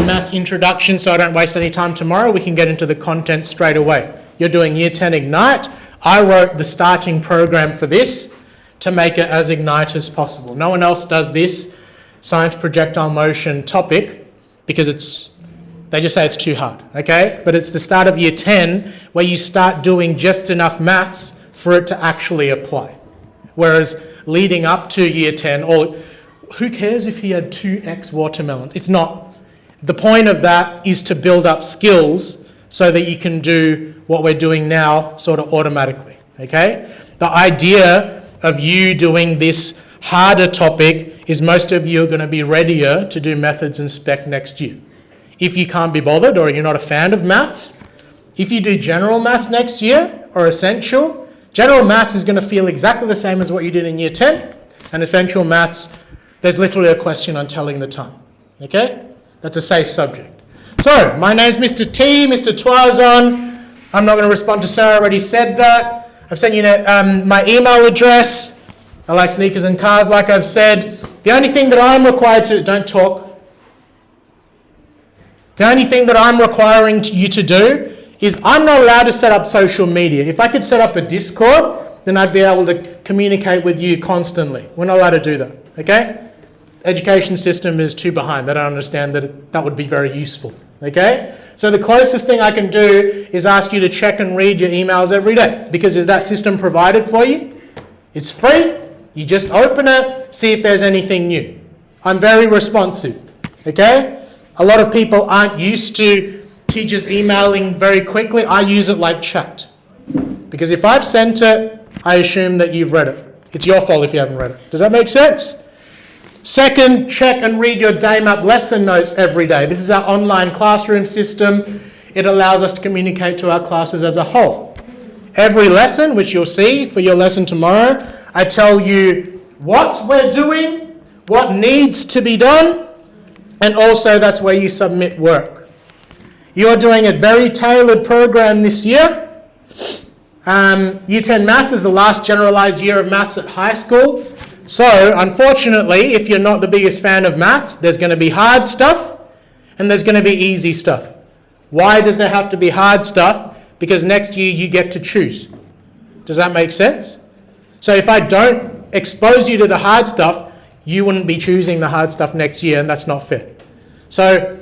maths introduction, so I don't waste any time tomorrow. We can get into the content straight away. You're doing Year 10 Ignite. I wrote the starting program for this to make it as Ignite as possible. No one else does this science projectile motion topic because they just say it's too hard, okay? But it's the start of Year 10 where you start doing just enough maths for it to actually apply. Whereas leading up to Year 10, or who cares if he had 2x watermelons? It's not. The point of that is to build up skills so that you can do what we're doing now sort of automatically, okay? The idea of you doing this harder topic is most of you are going to be readier to do methods and spec next year. If you can't be bothered or you're not a fan of maths, if you do general maths next year or essential, general maths is going to feel exactly the same as what you did in Year 10, and essential maths, there's literally a question on telling the time, okay? That's a safe subject. So, my name's Mr. T, Mr. Twazon. I'm not going to respond to Sarah, I already said that. I've sent you my email address. I like sneakers and cars, like I've said. The only thing that I'm required to, don't talk. The only thing that I'm requiring you to do is I'm not allowed to set up social media. If I could set up a Discord, then I'd be able to communicate with you constantly. We're not allowed to do that, okay? Education system is too behind. They don't understand that that would be very useful, okay? So the closest thing I can do is ask you to check and read your emails every day, because is that system provided for you? It's free. You just open it, see if there's anything new. I'm very responsive, okay? A lot of people aren't used to teachers emailing very quickly. I use it like chat, because if I've sent it, I assume that you've read it. It's your fault if you haven't read it. Does that make sense? Second, check and read your DayMap lesson notes every day. This is our online classroom system. It allows us to communicate to our classes as a whole. Every lesson, which you'll see for your lesson tomorrow, I tell you what we're doing, what needs to be done, and also that's where you submit work. You're doing a very tailored program this year. Year 10 Maths is the last generalised year of maths at high school. So, unfortunately, if you're not the biggest fan of maths, there's going to be hard stuff and there's going to be easy stuff. Why does there have to be hard stuff? Because next year you get to choose. Does that make sense? So if I don't expose you to the hard stuff, you wouldn't be choosing the hard stuff next year, and that's not fair. So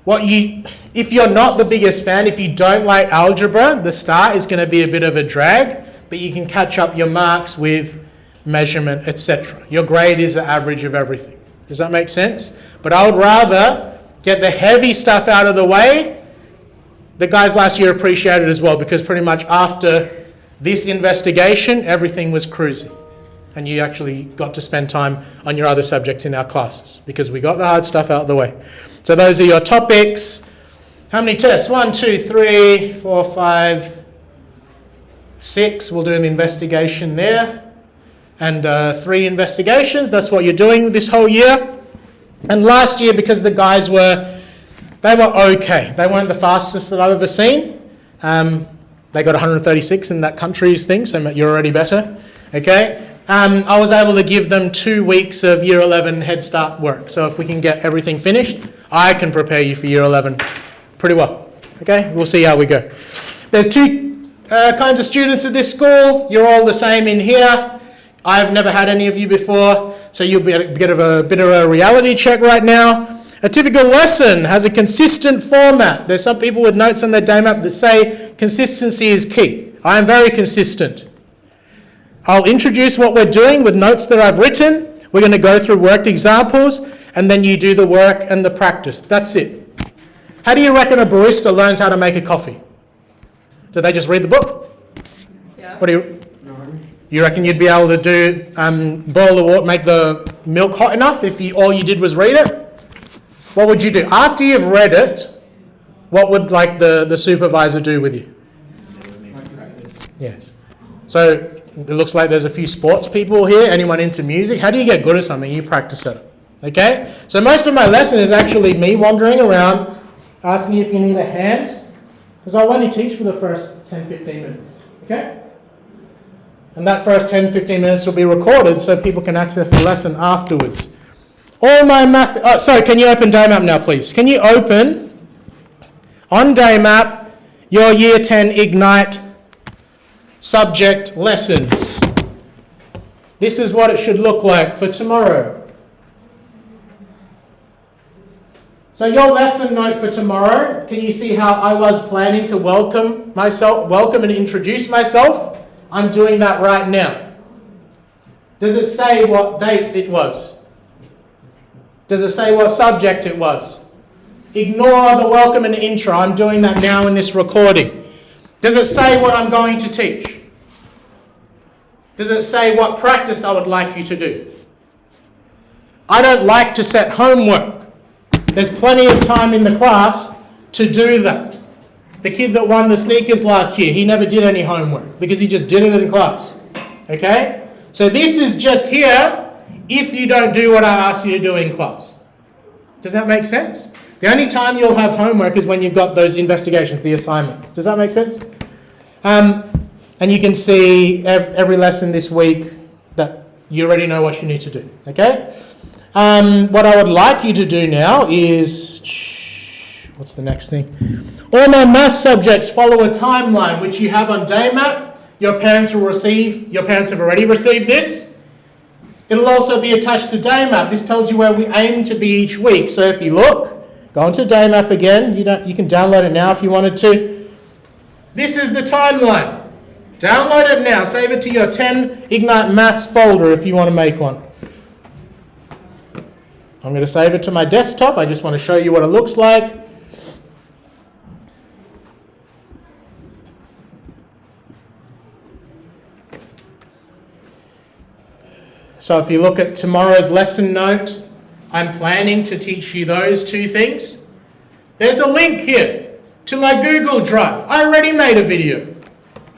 if you're not the biggest fan, if you don't like algebra, the start is going to be a bit of a drag, but you can catch up your marks with measurement, etc. Your grade is the average of everything. Does that make sense? But I would rather get the heavy stuff out of the way. The guys last year appreciated it as well, because pretty much after this investigation, everything was cruising. And you actually got to spend time on your other subjects in our classes, because we got the hard stuff out of the way. So those are your topics. How many tests? 1, 2, 3, 4, 5, 6. We'll do an investigation there. And 3 investigations. That's what you're doing this whole year. And last year, because the guys were okay. They weren't the fastest that I've ever seen. They got 136 in that country's thing, so you're already better. Okay. I was able to give them 2 weeks of Year 11 Head Start work. So if we can get everything finished, I can prepare you for Year 11 pretty well. Okay. We'll see how we go. There's 2 kinds of students at this school. You're all the same in here. I've never had any of you before, so you'll be a bit of a reality check right now. A typical lesson has a consistent format. There's some people with notes on their DayMap that say consistency is key. I am very consistent. I'll introduce what we're doing with notes that I've written. We're going to go through worked examples, and then you do the work and the practice. That's it. How do you reckon a barista learns how to make a coffee? Do they just read the book? Yeah. What do you... You reckon you'd be able to do boil the water, make the milk hot enough if all you did was read it? What would you do? After you've read it, what would the supervisor do with you? Yes. So it looks like there's a few sports people here. Anyone into music? How do you get good at something? You practice it. Okay? So most of my lesson is actually me wandering around, asking you if you need a hand, because I'll only teach for the first 10-15 minutes. Okay? And that first 10-15 minutes will be recorded so people can access the lesson afterwards. All my math... Oh, sorry, can you open Daymap now, please? Can you open, on Daymap, your Year 10 Ignite subject lessons? This is what it should look like for tomorrow. So your lesson note for tomorrow, can you see how I was planning to welcome and introduce myself? I'm doing that right now. Does it say what date it was? Does it say what subject it was? Ignore the welcome and intro. I'm doing that now in this recording. Does it say what I'm going to teach? Does it say what practice I would like you to do? I don't like to set homework. There's plenty of time in the class to do that. The kid that won the sneakers last year, he never did any homework because he just did it in class. Okay? So this is just here if you don't do what I asked you to do in class. Does that make sense? The only time you'll have homework is when you've got those investigations, the assignments. Does that make sense? And you can see every lesson this week that you already know what you need to do. Okay? What I would like you to do now is, what's the next thing? All my math subjects follow a timeline which you have on Daymap. Your parents will receive. Your parents have already received this. It'll also be attached to Daymap. This tells you where we aim to be each week. So if you look, go into Daymap again. You can download it now if you wanted to. This is the timeline. Download it now. Save it to your 10 Ignite Maths folder if you want to make one. I'm going to save it to my desktop. I just want to show you what it looks like. So if you look at tomorrow's lesson note, I'm planning to teach you those two things. There's a link here to my Google Drive. I already made a video.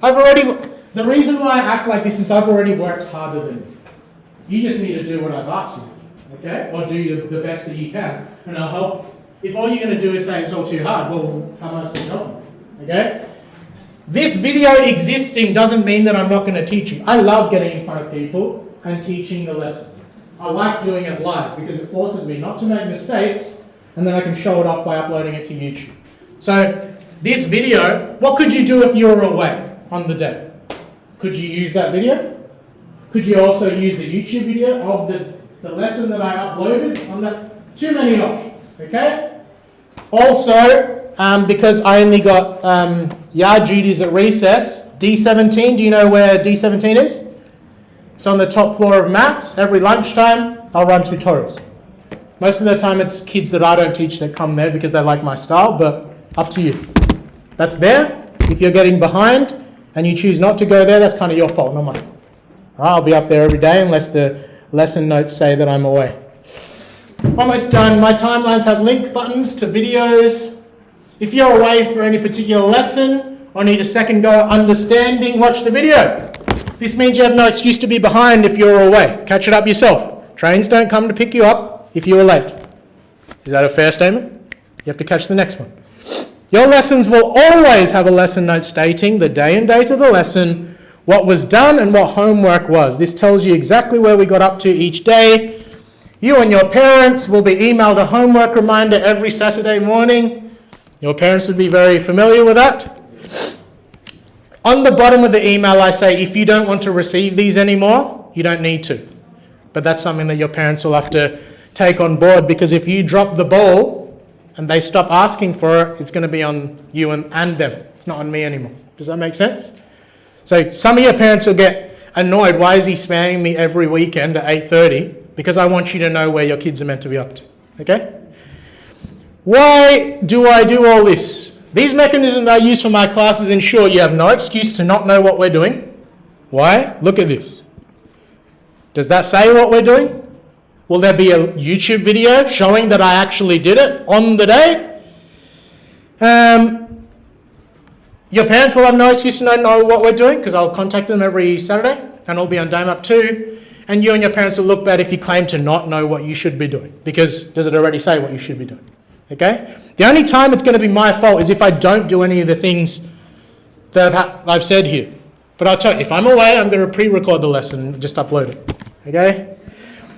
The reason why I act like this is I've already worked harder than you. You just need to do what I've asked you. Okay? Or do the best that you can. And I'll help. If all you're going to do is say it's all too hard, well, how am I supposed to help you? Okay? This video existing doesn't mean that I'm not going to teach you. I love getting in front of people and teaching the lesson. I like doing it live because it forces me not to make mistakes and then I can show it off by uploading it to YouTube. So this video, what could you do if you were away on the day? Could you use that video? Could you also use the YouTube video of the lesson that I uploaded on that? Too many options, okay? Also, because I only got yard duties at recess, D17, do you know where D17 is? It's on the top floor of maths. Every lunchtime, I'll run tutorials. Most of the time, it's kids that I don't teach that come there because they like my style, but up to you. That's there. If you're getting behind and you choose not to go there, that's kind of your fault, not mine. All right, I'll be up there every day unless the lesson notes say that I'm away. Almost done. My timelines have link buttons to videos. If you're away for any particular lesson or need a second go at understanding, watch the video. This means you have no excuse to be behind if you're away. Catch it up yourself. Trains don't come to pick you up if you were late. Is that a fair statement? You have to catch the next one. Your lessons will always have a lesson note stating the day and date of the lesson, what was done and what homework was. This tells you exactly where we got up to each day. You and your parents will be emailed a homework reminder every Saturday morning. Your parents would be very familiar with that. On the bottom of the email, I say, if you don't want to receive these anymore, you don't need to. But that's something that your parents will have to take on board, because if you drop the ball and they stop asking for it, it's going to be on you and them. It's not on me anymore. Does that make sense? So some of your parents will get annoyed. Why is he spamming me every weekend at 8:30? Because I want you to know where your kids are meant to be up to. Okay? Why do I do all this? These mechanisms I use for my classes ensure you have no excuse to not know what we're doing. Why? Look at this. Does that say what we're doing? Will there be a YouTube video showing that I actually did it on the day? Your parents will have no excuse to not know what we're doing because I'll contact them every Saturday and it'll be on Daymap too. And you and your parents will look bad if you claim to not know what you should be doing, because does it already say what you should be doing? Okay? The only time it's going to be my fault is if I don't do any of the things that I've said here. But I'll tell you, if I'm away, I'm going to pre-record the lesson and just upload it. Okay?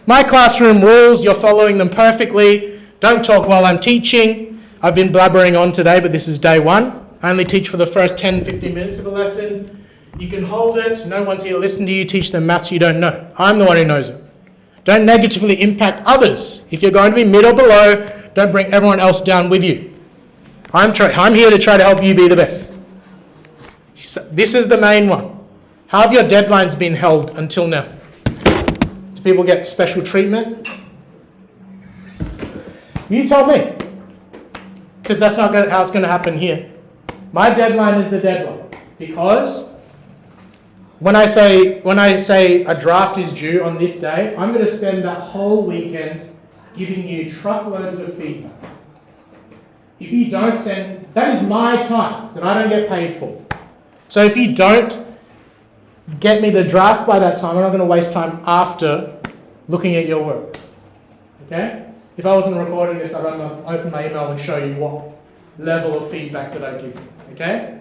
My classroom rules, you're following them perfectly. Don't talk while I'm teaching. I've been blabbering on today, but this is day one. I only teach for the first 10, 15 minutes of a lesson. You can hold it. No one's here to listen to you. Teach them maths you don't know. I'm the one who knows it. Don't negatively impact others. If you're going to be mid or below, don't bring everyone else down with you. I'm here to try to help you be the best. So this is the main one. How have your deadlines been held until now? Do people get special treatment? You tell me. Because that's not how it's going to happen here. My deadline is the deadline. Because when I say a draft is due on this day, I'm going to spend that whole weekend giving you truckloads of feedback. If you don't send, that is my time that I don't get paid for. So if you don't get me the draft by that time, I'm not going to waste time after looking at your work. Okay? If I wasn't recording this, I'd open my email and show you what level of feedback that I give you. Okay?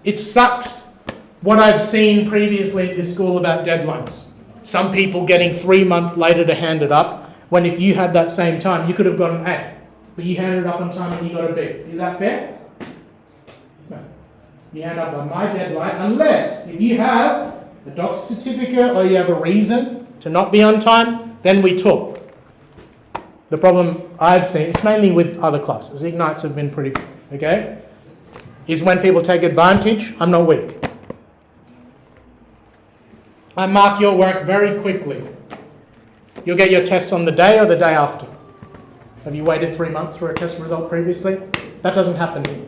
It sucks what I've seen previously at this school about deadlines. Some people getting 3 months later to hand it up, when if you had that same time, you could have got an A. But you handed it up on time and you got a B. Is that fair? No. You hand up on my deadline, unless if you have a docs certificate or you have a reason to not be on time, then we talk. The problem I've seen, it's mainly with other classes, Ignites have been pretty good, okay? Is when people take advantage. I'm not weak. I mark your work very quickly. You'll get your tests on the day or the day after. Have you waited 3 months for a test result previously? That doesn't happen here.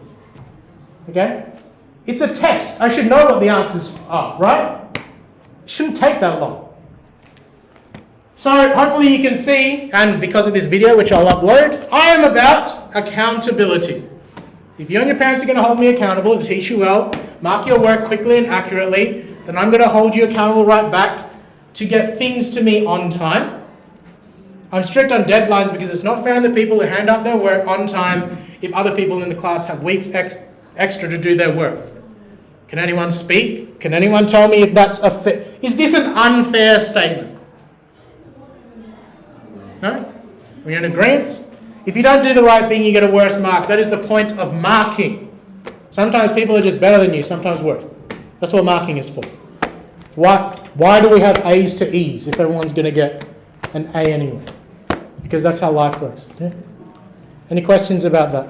Okay? It's a test. I should know what the answers are, right? It shouldn't take that long. So hopefully you can see, and because of this video, which I'll upload, I am about accountability. If you and your parents are going to hold me accountable to teach you well, mark your work quickly and accurately, then I'm going to hold you accountable right back to get things to me on time. I'm strict on deadlines because it's not fair on the people who hand up their work on time if other people in the class have weeks extra to do their work. Can anyone speak? Can anyone tell me if that's a fair... Is this an unfair statement? No? We're in agreement? If you don't do the right thing, you get a worse mark. That is the point of marking. Sometimes people are just better than you, sometimes worse. That's what marking is for. Why do we have A's to E's if everyone's going to get an A anyway? Because that's how life works. Yeah? Any questions about that?